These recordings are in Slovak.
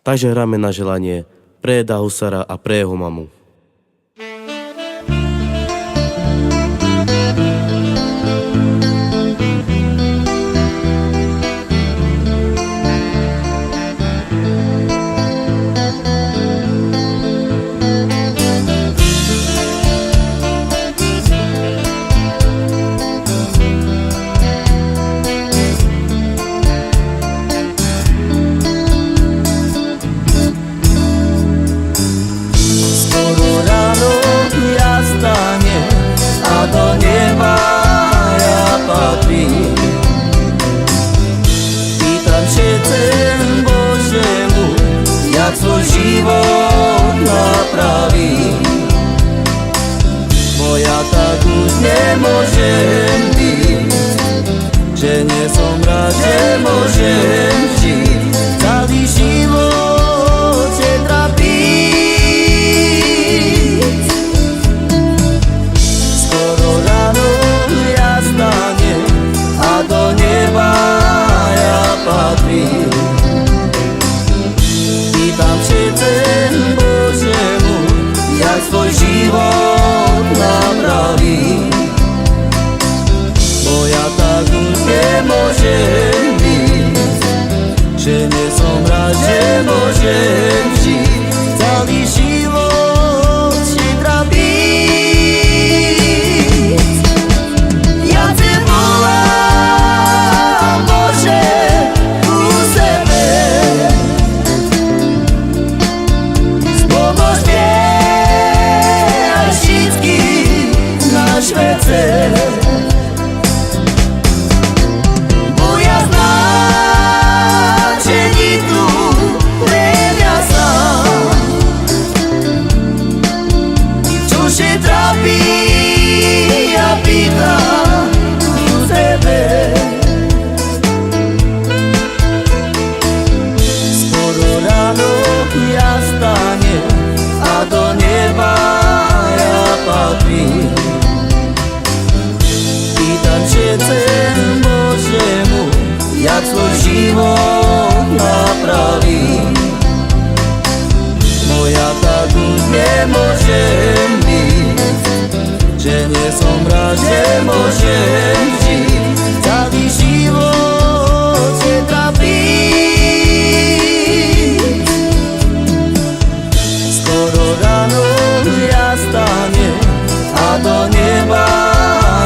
Takže hráme na želanie pre Eda Husara a pre jeho mamu. Jak svoj život napraví, bo ja tak už nemôžem byť, že nie som rád, že môžem žiť celý život se trapiť. Skoro ráno ja stanem a do neba ja patrím. Tam chcem Božemu, jak svoj život napraví, bo ja tak už nemôžem byť, že nie som rád, že môžem žiť celý život si trapiť. Ja te volám, Bože, u sebe. Bo ja znam, že nikto nemia sám, čo się trápi a pýtam u sebe. Skoro ráno ja stanem a do neba ja patrím. Chcem Božemu, jak svoj život napraví, bo ja tak už nemôžem byť, že nie som rád, že môžem žiť celý život se trapiť. Skoro ráno ja stanem a do neba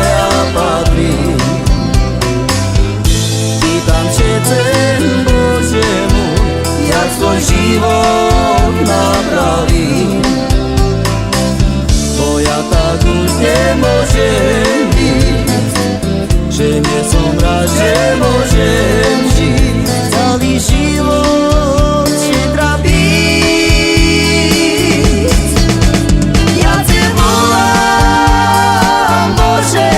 ja patrím. Chcem Božemu, jak svoj život napraví, bo ja tak už nemôžem byť, že nie som rád, že môžem žiť celý život si trapiť. Ja te volám, Bože,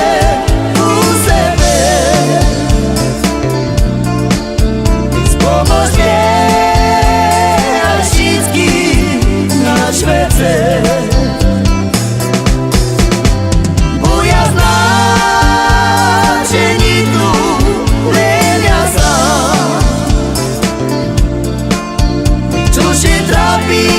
u sebe. Pomôž mne a všetkým na svete, bo ja znam, že nikto nemia sám, čo się trápi